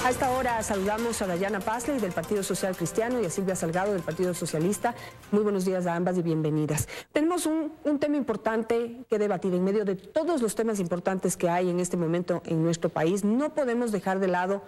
A esta hora saludamos a Dayana Pazley del Partido Social Cristiano y a Silvia Salgado del Partido Socialista. Muy buenos días a ambas y bienvenidas. Tenemos un tema importante que debatir en medio de todos los temas importantes que hay en este momento en nuestro país. No podemos dejar de lado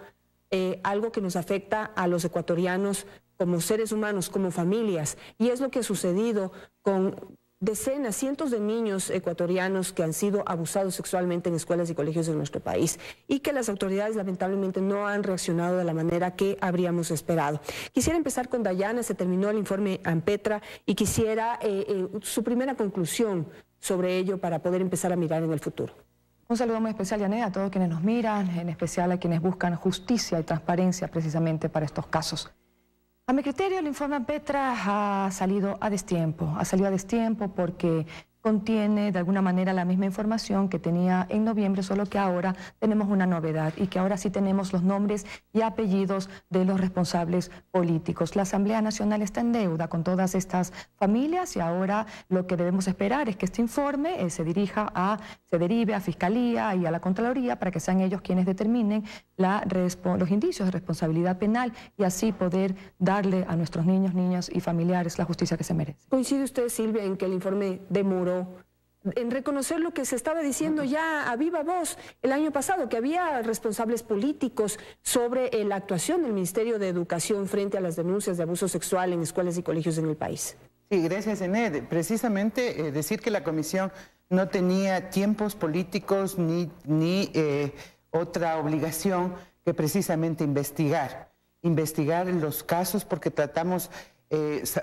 algo que nos afecta a los ecuatorianos como seres humanos, como familias, y es lo que ha sucedido con decenas, cientos de niños ecuatorianos que han sido abusados sexualmente en escuelas y colegios de nuestro país y que las autoridades lamentablemente no han reaccionado de la manera que habríamos esperado. Quisiera empezar con Dayana. Se terminó el informe ANPETRA y quisiera su primera conclusión sobre ello para poder empezar a mirar en el futuro. Un saludo muy especial, Yané, a todos quienes nos miran, en especial a quienes buscan justicia y transparencia precisamente para estos casos. A mi criterio, el informe ANPETRA ha salido a destiempo porque contiene de alguna manera la misma información que tenía en noviembre, solo que ahora tenemos una novedad y que ahora sí tenemos los nombres y apellidos de los responsables políticos. La Asamblea Nacional está en deuda con todas estas familias y ahora lo que debemos esperar es que este informe se derive a Fiscalía y a la Contraloría para que sean ellos quienes determinen los indicios de responsabilidad penal y así poder darle a nuestros niños, niñas y familiares la justicia que se merece. ¿Coincide usted, Silvia, en que el informe demoró en reconocer lo que se estaba diciendo ya a viva voz el año pasado, que había responsables políticos sobre la actuación del Ministerio de Educación frente a las denuncias de abuso sexual en escuelas y colegios en el país? Sí, gracias, Ened. Precisamente decir que la comisión no tenía tiempos políticos ni otra obligación que precisamente investigar los casos, porque tratamos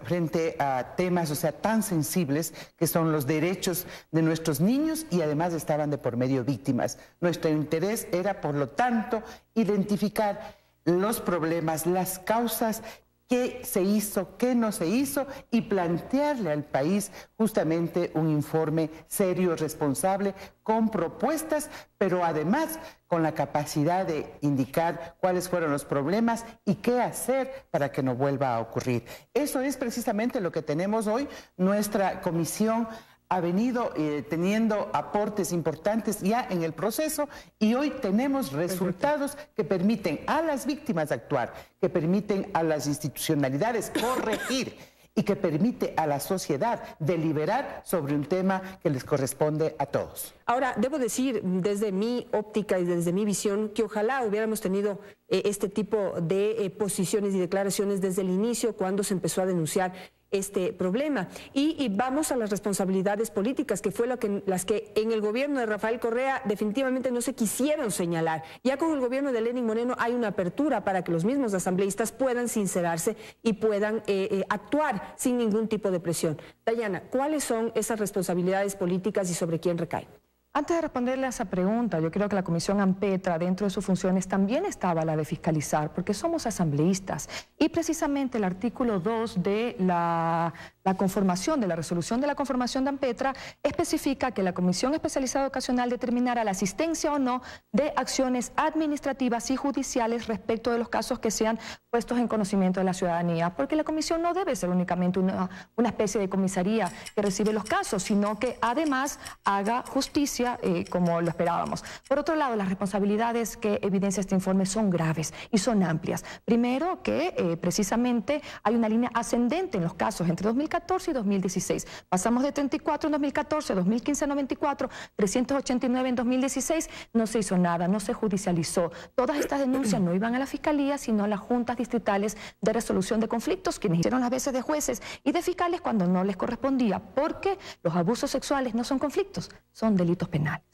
frente a temas, tan sensibles que son los derechos de nuestros niños y además estaban de por medio víctimas. Nuestro interés era, por lo tanto, identificar los problemas, las causas, qué se hizo, qué no se hizo y plantearle al país justamente un informe serio, responsable, con propuestas, pero además con la capacidad de indicar cuáles fueron los problemas y qué hacer para que no vuelva a ocurrir. Eso es precisamente lo que tenemos hoy. Nuestra comisión ha venido teniendo aportes importantes ya en el proceso y hoy tenemos resultados que permiten a las víctimas actuar, que permiten a las institucionalidades corregir y que permite a la sociedad deliberar sobre un tema que les corresponde a todos. Ahora, debo decir, desde mi óptica y desde mi visión, que ojalá hubiéramos tenido este tipo de posiciones y declaraciones desde el inicio, cuando se empezó a denunciar este problema. Y vamos a las responsabilidades políticas, que fue las que en el gobierno de Rafael Correa definitivamente no se quisieron señalar. Ya con el gobierno de Lenín Moreno hay una apertura para que los mismos asambleístas puedan sincerarse y puedan actuar sin ningún tipo de presión. Dayana, ¿cuáles son esas responsabilidades políticas y sobre quién recaen? Antes de responderle a esa pregunta, yo creo que la Comisión ANPETRA, dentro de sus funciones, también estaba la de fiscalizar, porque somos asambleístas. Y precisamente el artículo 2 de la conformación, de la resolución de la conformación de ANPETRA, especifica que la Comisión Especializada Ocasional determinará la asistencia o no de acciones administrativas y judiciales respecto de los casos que sean puestos en conocimiento de la ciudadanía, porque la Comisión no debe ser únicamente una especie de comisaría que recibe los casos, sino que además haga justicia como lo esperábamos. Por otro lado, las responsabilidades que evidencia este informe son graves y son amplias. Primero, que precisamente hay una línea ascendente en los casos entre 2014 y 2016. Pasamos de 34 en 2014, 2015 a 94, 389 en 2016. No se hizo nada, no se judicializó. Todas estas denuncias no iban a la Fiscalía, sino a las juntas distritales de resolución de conflictos, quienes hicieron las veces de jueces y de fiscales cuando no les correspondía, porque los abusos sexuales no son conflictos, son delitos penales.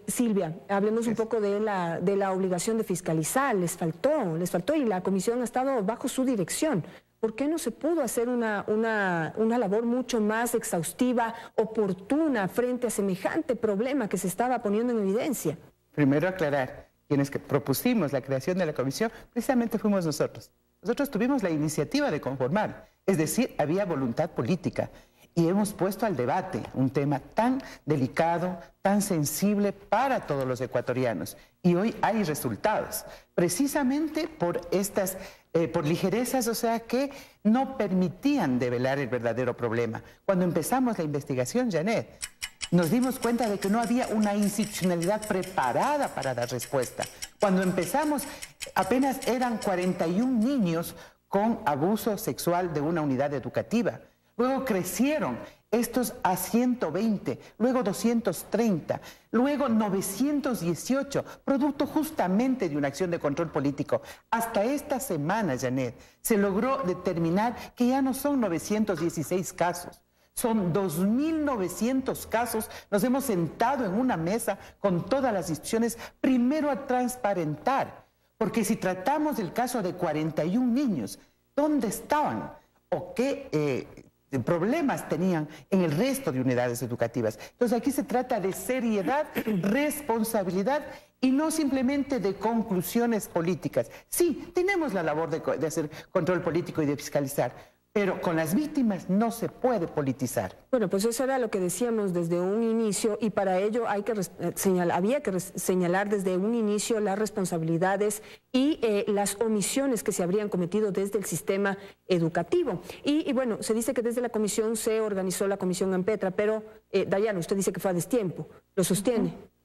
Silvia, hablemos un poco de la obligación de fiscalizar. Les faltó y la comisión ha estado bajo su dirección. ¿Por qué no se pudo hacer una labor mucho más exhaustiva, oportuna, frente a semejante problema que se estaba poniendo en evidencia? Primero aclarar, quienes propusimos la creación de la comisión, precisamente fuimos nosotros. Nosotros tuvimos la iniciativa de conformar, es decir, había voluntad política. Y hemos puesto al debate un tema tan delicado, tan sensible para todos los ecuatorianos. Y hoy hay resultados, precisamente por por ligerezas, que no permitían develar el verdadero problema. Cuando empezamos la investigación, Janet, nos dimos cuenta de que no había una institucionalidad preparada para dar respuesta. Cuando empezamos apenas eran 41 niños con abuso sexual de una unidad educativa. Luego crecieron estos a 120, luego 230, luego 918, producto justamente de una acción de control político. Hasta esta semana, Janet, se logró determinar que ya no son 916 casos. Son 2.900 casos. Nos hemos sentado en una mesa con todas las instituciones, primero a transparentar, porque si tratamos del caso de 41 niños, ¿dónde estaban? ¿O qué problemas tenían en el resto de unidades educativas? Entonces aquí se trata de seriedad, responsabilidad y no simplemente de conclusiones políticas. Sí, tenemos la labor de hacer control político y de fiscalizar, pero con las víctimas no se puede politizar. Bueno, pues eso era lo que decíamos desde un inicio y para ello había que señalar desde un inicio las responsabilidades y las omisiones que se habrían cometido desde el sistema educativo. Y bueno, se dice que desde la comisión se organizó la comisión Ampetra, pero Dayana, usted dice que fue a destiempo, ¿lo sostiene?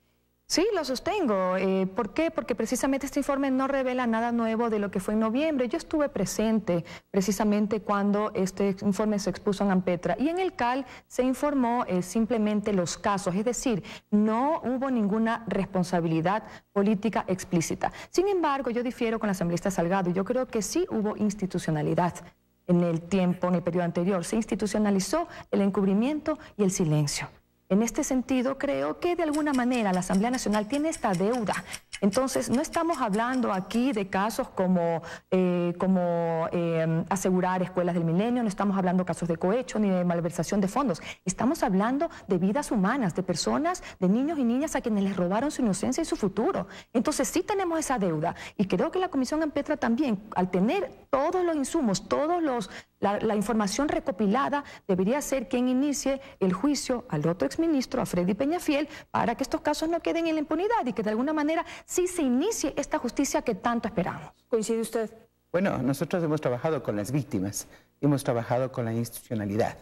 Sí, lo sostengo. ¿Por qué? Porque precisamente este informe no revela nada nuevo de lo que fue en noviembre. Yo estuve presente precisamente cuando este informe se expuso en Ampetra y en el CAL se informó simplemente los casos, es decir, no hubo ninguna responsabilidad política explícita. Sin embargo, yo difiero con la asambleísta Salgado y yo creo que sí hubo institucionalidad. En el periodo anterior, se institucionalizó el encubrimiento y el silencio. En este sentido, creo que de alguna manera la Asamblea Nacional tiene esta deuda. Entonces, no estamos hablando aquí de casos como asegurar escuelas del milenio, no estamos hablando de casos de cohecho ni de malversación de fondos. Estamos hablando de vidas humanas, de personas, de niños y niñas a quienes les robaron su inocencia y su futuro. Entonces, sí tenemos esa deuda. Y creo que la Comisión Ampetra también, al tener todos los insumos, la información recopilada, debería ser quien inicie el juicio al otro exministro, a Freddy Peñafiel, para que estos casos no queden en la impunidad y que de alguna manera sí se inicie esta justicia que tanto esperamos. ¿Coincide usted? Bueno, nosotros hemos trabajado con las víctimas, hemos trabajado con la institucionalidad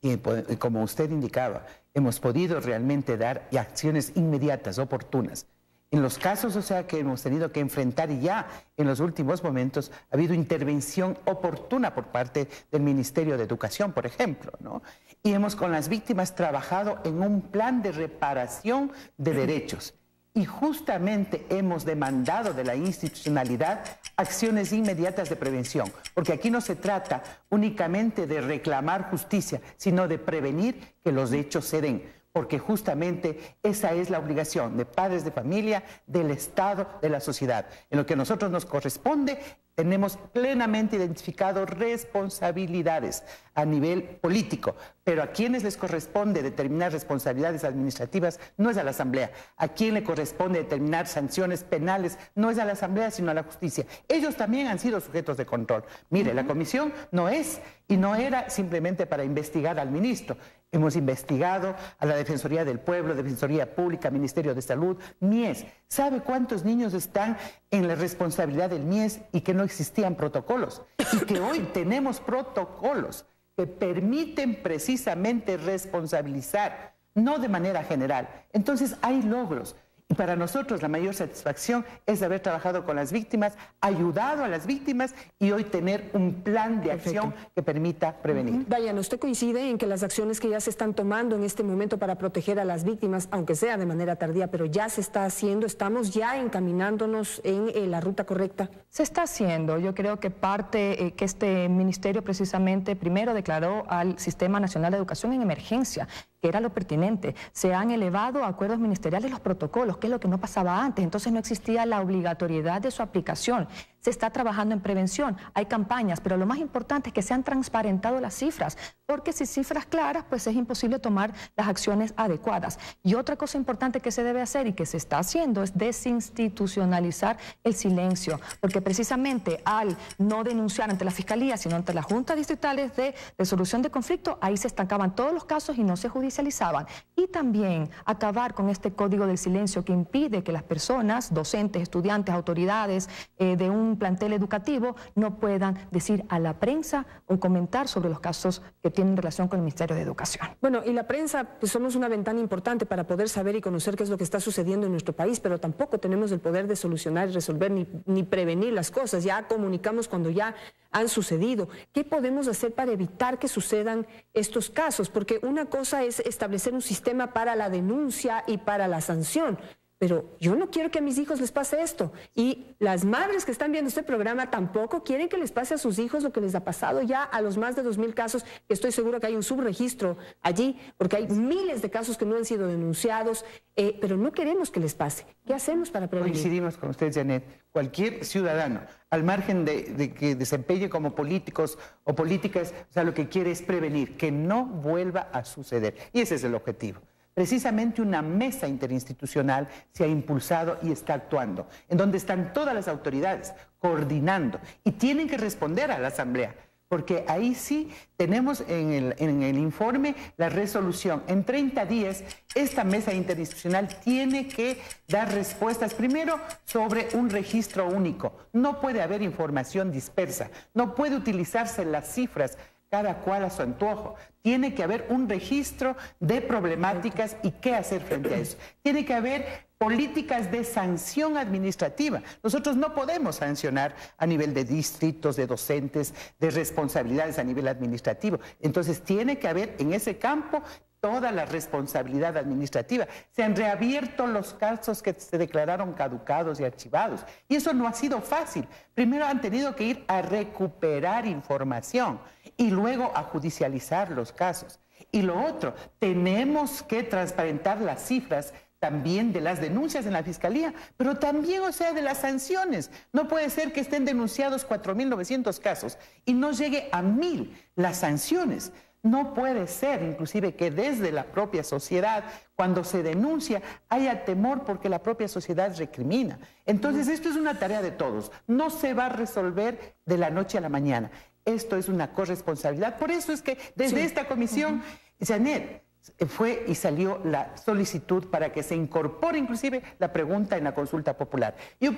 y como usted indicaba, hemos podido realmente dar acciones inmediatas, oportunas. En los casos, o sea, que hemos tenido que enfrentar y ya en los últimos momentos ha habido intervención oportuna por parte del Ministerio de Educación, por ejemplo, ¿no? Y hemos con las víctimas trabajado en un plan de reparación de derechos. Y justamente hemos demandado de la institucionalidad acciones inmediatas de prevención, porque aquí no se trata únicamente de reclamar justicia, sino de prevenir que los hechos se den. Porque justamente esa es la obligación de padres de familia, del Estado, de la sociedad. En lo que a nosotros nos corresponde, tenemos plenamente identificado responsabilidades a nivel político, pero a quienes les corresponde determinar responsabilidades administrativas no es a la Asamblea. A quien le corresponde determinar sanciones penales no es a la Asamblea, sino a la justicia. Ellos también han sido sujetos de control. Mire, la comisión no es y no era simplemente para investigar al ministro. Hemos investigado a la Defensoría del Pueblo, Defensoría Pública, Ministerio de Salud, MIES. ¿Sabe cuántos niños están en la responsabilidad del MIES y que no existían protocolos? Y que hoy tenemos protocolos que permiten precisamente responsabilizar, no de manera general. Entonces hay logros. Y para nosotros la mayor satisfacción es haber trabajado con las víctimas, ayudado a las víctimas y hoy tener un plan de acción que permita prevenir. Dayana, ¿usted coincide en que las acciones que ya se están tomando en este momento para proteger a las víctimas, aunque sea de manera tardía, pero ya se está haciendo, estamos ya encaminándonos en la ruta correcta? Se está haciendo. Yo creo que que este ministerio precisamente primero declaró al Sistema Nacional de Educación en emergencia, que era lo pertinente. Se han elevado a acuerdos ministeriales los protocolos, que es lo que no pasaba antes. Entonces no existía la obligatoriedad de su aplicación. Se está trabajando en prevención, hay campañas, pero lo más importante es que se han transparentado las cifras, porque sin cifras claras, pues es imposible tomar las acciones adecuadas. Y otra cosa importante que se debe hacer y que se está haciendo es desinstitucionalizar el silencio, porque precisamente al no denunciar ante la Fiscalía, sino ante las juntas distritales de resolución de conflicto, ahí se estancaban todos los casos y no se judicializaban. Y también acabar con este código del silencio que impide que las personas, docentes, estudiantes, autoridades de un un plantel educativo no puedan decir a la prensa o comentar sobre los casos que tienen relación con el Ministerio de Educación. Bueno, y la prensa, pues somos una ventana importante para poder saber y conocer qué es lo que está sucediendo en nuestro país, pero tampoco tenemos el poder de solucionar y resolver ni prevenir las cosas. Ya comunicamos cuando ya han sucedido. ¿Qué podemos hacer para evitar que sucedan estos casos? Porque una cosa es establecer un sistema para la denuncia y para la sanción, pero yo no quiero que a mis hijos les pase esto. Y las madres que están viendo este programa tampoco quieren que les pase a sus hijos lo que les ha pasado ya a los más de 2.000 casos, que estoy seguro que hay un subregistro allí, porque hay miles de casos que no han sido denunciados, pero no queremos que les pase. ¿Qué hacemos para prevenir? Coincidimos con usted, Janet. Cualquier ciudadano, al margen de que desempeñe como políticos o políticas, o sea, lo que quiere es prevenir, que no vuelva a suceder. Y ese es el objetivo. Precisamente una mesa interinstitucional se ha impulsado y está actuando, en donde están todas las autoridades coordinando y tienen que responder a la Asamblea, porque ahí sí tenemos en el informe la resolución. En 30 días esta mesa interinstitucional tiene que dar respuestas, primero sobre un registro único. No puede haber información dispersa, no puede utilizarse las cifras cada cual a su antojo. Tiene que haber un registro de problemáticas y qué hacer frente a eso. Tiene que haber políticas de sanción administrativa. Nosotros no podemos sancionar a nivel de distritos, de docentes, de responsabilidades a nivel administrativo. Entonces tiene que haber en ese campo toda la responsabilidad administrativa. Se han reabierto los casos que se declararon caducados y archivados. Y eso no ha sido fácil. Primero han tenido que ir a recuperar información y luego a judicializar los casos. Y lo otro, tenemos que transparentar las cifras también de las denuncias en la Fiscalía, pero también, o sea, de las sanciones. No puede ser que estén denunciados 4.900 casos y no llegue a 1.000 las sanciones. No puede ser, inclusive, que desde la propia sociedad, cuando se denuncia, haya temor porque la propia sociedad recrimina. Entonces, esto es una tarea de todos. No se va a resolver de la noche a la mañana. Esto es una corresponsabilidad. Por eso es que desde esta comisión, Janet, fue y salió la solicitud para que se incorpore inclusive la pregunta en la consulta popular. Yo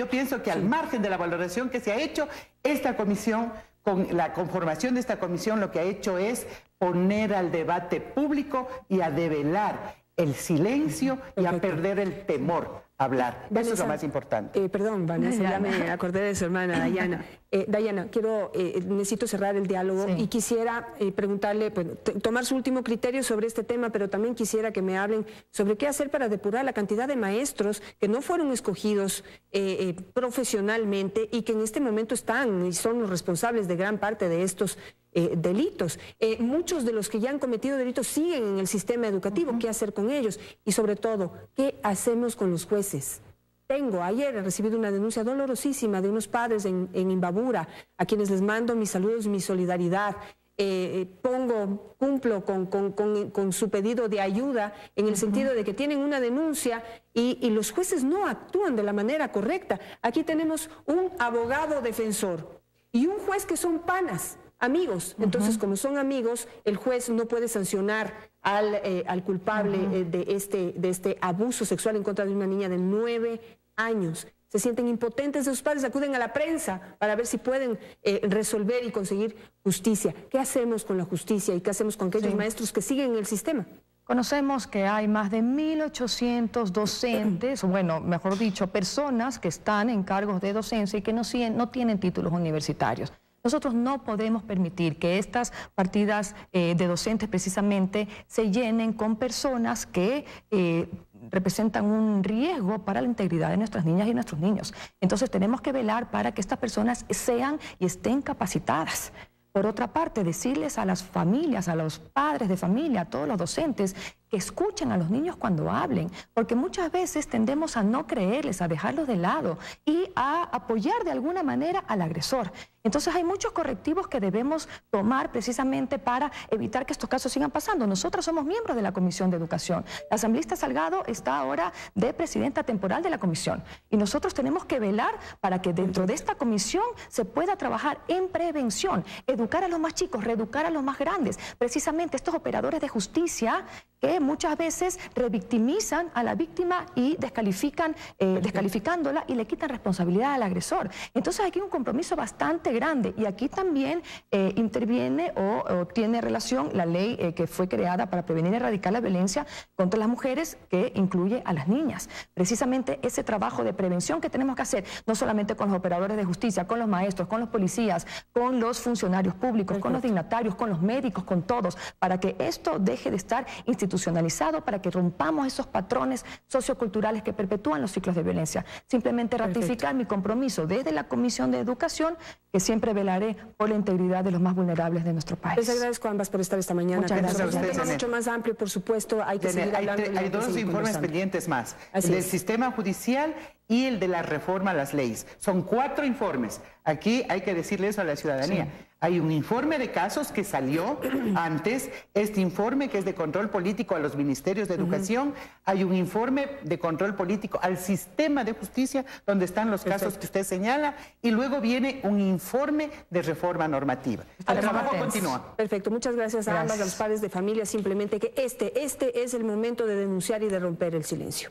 pienso que al margen de la valoración que se ha hecho, esta comisión, con la conformación de esta comisión, lo que ha hecho es poner al debate público y a develar el silencio y a perder el temor a hablar. Vanessa, eso es lo más importante. Perdón, Vanessa, ya me acordé de su hermana, Dayana. Dayana, necesito cerrar el diálogo y quisiera preguntarle, tomar su último criterio sobre este tema, pero también quisiera que me hablen sobre qué hacer para depurar la cantidad de maestros que no fueron escogidos profesionalmente y que en este momento están y son los responsables de gran parte de estos delitos. Muchos de los que ya han cometido delitos siguen en el sistema educativo. ¿Qué hacer con ellos? Y sobre todo, ¿qué hacemos con los jueces? Ayer he recibido una denuncia dolorosísima de unos padres en Imbabura, a quienes les mando mis saludos y mi solidaridad. Cumplo con su pedido de ayuda en el sentido de que tienen una denuncia y los jueces no actúan de la manera correcta. Aquí tenemos un abogado defensor y un juez que son panas, amigos. Entonces, como son amigos, el juez no puede sancionar al culpable de este abuso sexual en contra de una niña de 9 años. Se sienten impotentes de sus padres, acuden a la prensa para ver si pueden resolver y conseguir justicia. ¿Qué hacemos con la justicia y qué hacemos con aquellos maestros que siguen en el sistema? Conocemos que hay más de 1.800 docentes, bueno, mejor dicho, personas que están en cargos de docencia y que no tienen títulos universitarios. Nosotros no podemos permitir que estas partidas de docentes precisamente se llenen con personas que representan un riesgo para la integridad de nuestras niñas y nuestros niños. Entonces tenemos que velar para que estas personas sean y estén capacitadas. Por otra parte, decirles a las familias, a los padres de familia, a todos los docentes, que escuchen a los niños cuando hablen, porque muchas veces tendemos a no creerles, a dejarlos de lado y a apoyar de alguna manera al agresor. Entonces hay muchos correctivos que debemos tomar precisamente para evitar que estos casos sigan pasando. Nosotros somos miembros de la Comisión de Educación. La asambleísta Salgado está ahora de presidenta temporal de la comisión y nosotros tenemos que velar para que dentro de esta comisión se pueda trabajar en prevención, educar a los más chicos, reeducar a los más grandes. Precisamente estos operadores de justicia que muchas veces revictimizan a la víctima y descalificándola y le quitan responsabilidad al agresor. Entonces aquí hay un compromiso bastante grande y aquí también interviene o tiene relación la ley que fue creada para prevenir y erradicar la violencia contra las mujeres, que incluye a las niñas. Precisamente ese trabajo de prevención que tenemos que hacer, no solamente con los operadores de justicia, con los maestros, con los policías, con los funcionarios públicos, con los dignatarios, con los médicos, con todos, para que esto deje de estar institucionalizado, para que rompamos esos patrones socioculturales que perpetúan los ciclos de violencia. Simplemente ratificar mi compromiso desde la Comisión de Educación, que siempre velaré por la integridad de los más vulnerables de nuestro país. Les agradezco a ambas por estar esta mañana. Muchas gracias. Un tema mucho más amplio, por supuesto, hay que seguir hablando. Hay dos informes pendientes más, el del sistema judicial y el de la reforma a las leyes. Son 4 informes. Aquí hay que decirle eso a la ciudadanía. Sí. Hay un informe de casos que salió antes, este informe que es de control político a los ministerios de educación, hay un informe de control político al sistema de justicia, donde están los casos que usted señala, y luego viene un informe de reforma normativa. El trabajo continúa. Perfecto, muchas gracias a ambas, a los padres de familia, simplemente que este es el momento de denunciar y de romper el silencio.